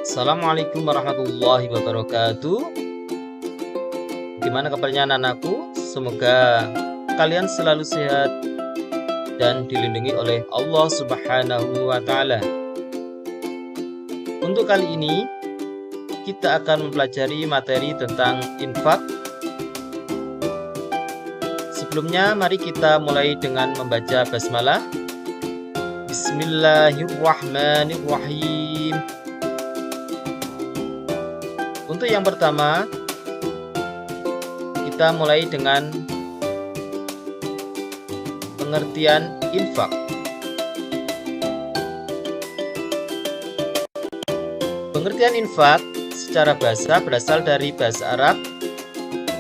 Assalamualaikum warahmatullahi wabarakatuh. Gimana kabarnya anak-anakku? Semoga kalian selalu sehat dan dilindungi oleh Allah Subhanahu wa Ta'ala. Untuk kali ini kita akan mempelajari materi tentang infak. Sebelumnya mari kita mulai dengan membaca basmalah. Bismillahirrahmanirrahim. Untuk yang pertama, kita mulai dengan pengertian infak. Pengertian infak secara bahasa berasal dari bahasa Arab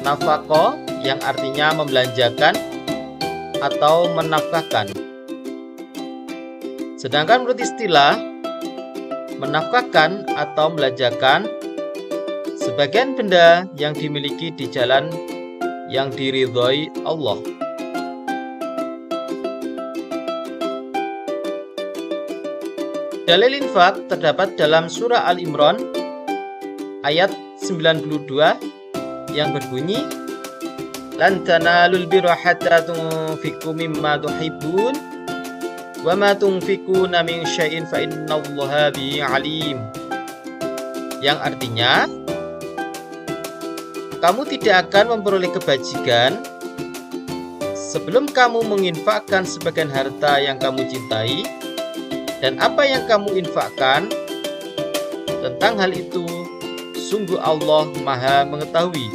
nafaqah yang artinya membelanjakan atau menafkahkan. Sedangkan menurut istilah menafkahkan atau membelanjakan sebagian benda yang dimiliki di jalan yang diridhoi Allah. Dalil infak terdapat dalam surah Al-Imran ayat 92 yang berbunyi lan tanalul birra hatta tunfiqu mimma tuhibbun wa ma tunfiquna min syai'in fa innallaha bihi alim. Yang artinya, kamu tidak akan memperoleh kebajikan sebelum kamu menginfakkan sebagian harta yang kamu cintai, dan apa yang kamu infakkan tentang hal itu sungguh Allah Maha mengetahui.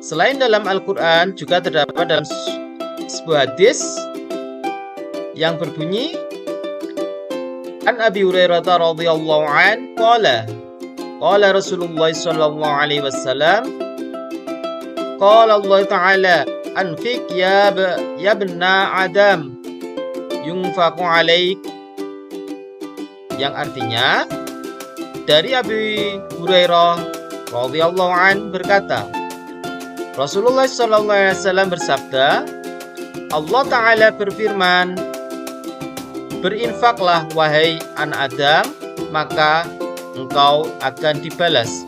Selain dalam Al-Quran, juga terdapat dalam sebuah hadis yang berbunyi An Abi Hurairah radhiyallahu an qala Rasulullah sallallahu alaihi wasallam qala Allah ta'ala anfiq ya ibna Adam yunfaqu alaik, yang artinya dari Abi Hurairah radhiyallahu an berkata, Rasulullah SAW bersabda, Allah Ta'ala berfirman, berinfaklah wahai anak Adam, maka engkau akan dibalas.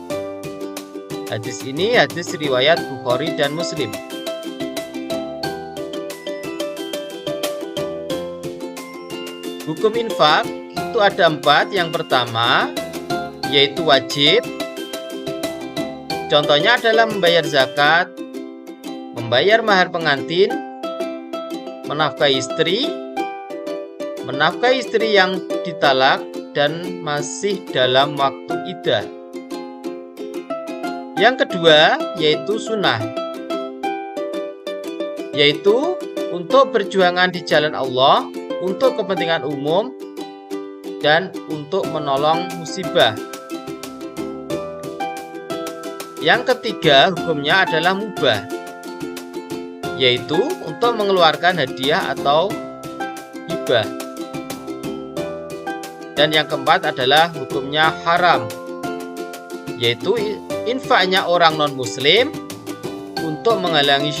Hadis ini hadis riwayat Bukhari dan Muslim. Hukum infak itu ada 4. Yang pertama yaitu wajib. Contohnya adalah membayar zakat, membayar mahar pengantin, menafkahi istri yang ditalak dan masih dalam waktu iddah. Yang kedua yaitu sunnah, yaitu untuk perjuangan di jalan Allah, untuk kepentingan umum, dan untuk menolong musibah. Yang ketiga hukumnya adalah mubah, yaitu untuk mengeluarkan hadiah atau hibah. Dan yang keempat adalah hukumnya haram, yaitu infaknya orang non-muslim untuk menghalangi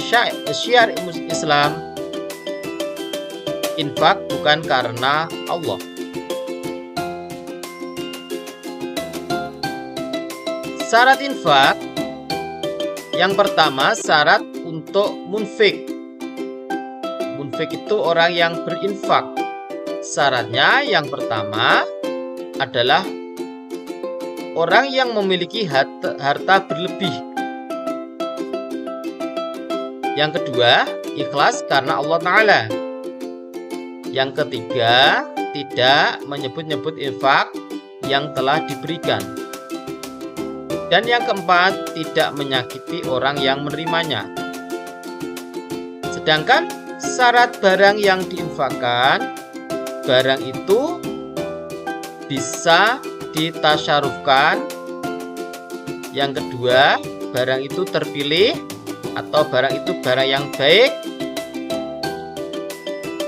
syiar Islam. Infak bukan karena Allah. Syarat infak. Yang pertama, syarat untuk munfik. Munfik itu orang yang berinfak. Syaratnya yang pertama adalah orang yang memiliki harta berlebih. Yang kedua, ikhlas karena Allah Ta'ala. Yang ketiga, tidak menyebut-nyebut infak yang telah diberikan. Dan yang keempat, tidak menyakiti orang yang menerimanya. Sedangkan syarat barang yang diinfakkan, barang itu bisa ditasyarufkan. Yang kedua, barang itu terpilih atau barang itu barang yang baik.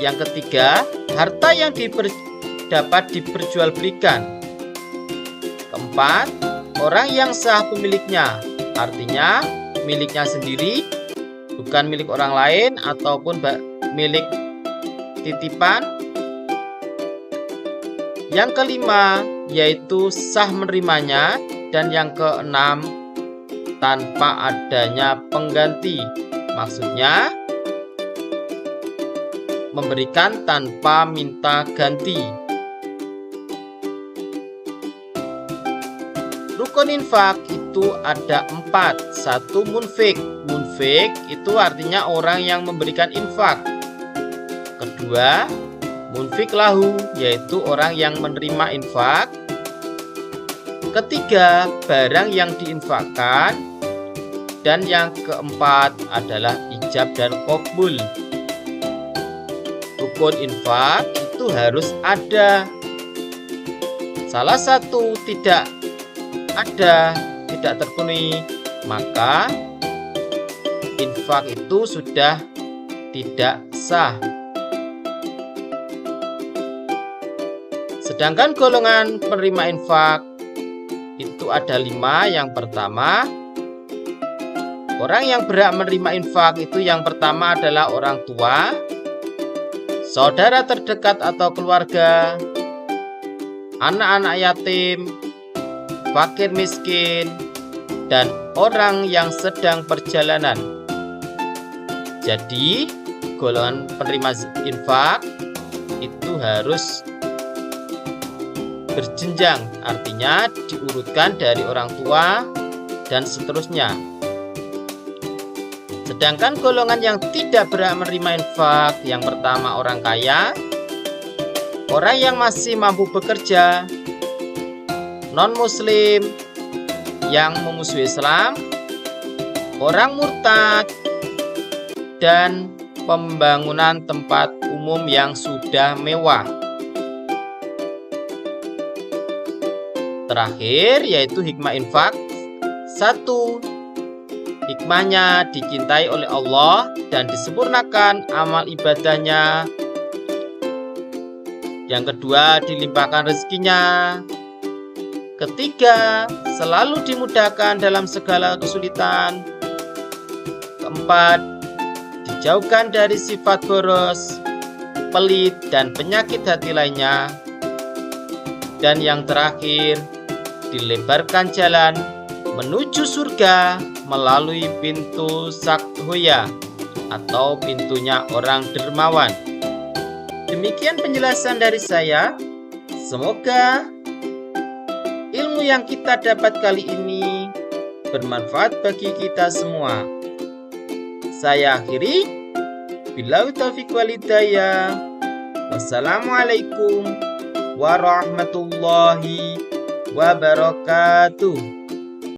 Yang ketiga, harta yang dapat diperjualbelikan. Keempat, orang yang sah pemiliknya, artinya miliknya sendiri, bukan milik orang lain ataupun milik titipan. Yang kelima yaitu sah menerimanya, dan yang keenam tanpa adanya pengganti. Maksudnya memberikan tanpa minta ganti. Rukun infak itu ada 4. 1. Munfik. Munfik itu artinya orang yang memberikan infak. Kedua, munfik lahu, yaitu orang yang menerima infak. Ketiga, barang yang diinfakkan. Dan yang keempat adalah ijab dan qabul. Rukun infak itu harus ada. Salah satu tidak ada, tidak terpenuhi, maka infak itu sudah tidak sah. Sedangkan golongan penerima infak itu ada 5. Yang pertama, orang yang berhak menerima infak itu yang pertama adalah orang tua, saudara terdekat atau keluarga, anak-anak yatim, fakir miskin, dan orang yang sedang perjalanan. Jadi, golongan penerima infak itu harus berjenjang, artinya diurutkan dari orang tua dan seterusnya. Sedangkan golongan yang tidak berhak menerima infak, yang pertama orang kaya, orang yang masih mampu bekerja, non-muslim yang memusuhi Islam, orang murtad, dan pembangunan tempat umum yang sudah mewah. Terakhir yaitu hikmah infak. 1. Hikmahnya dicintai oleh Allah dan disempurnakan amal ibadahnya. Yang kedua, dilimpahkan rezekinya. Ketiga, selalu dimudahkan dalam segala kesulitan. Keempat, dijauhkan dari sifat boros, pelit, dan penyakit hati lainnya. Dan yang terakhir, dilebarkan jalan menuju surga melalui pintu Sakhoya atau pintunya orang dermawan. Demikian penjelasan dari saya. Semoga ilmu yang kita dapat kali ini bermanfaat bagi kita semua. Saya akhiri. Billahi taufiq wal hidayah. Wassalamualaikum warahmatullahi wabarakatuh.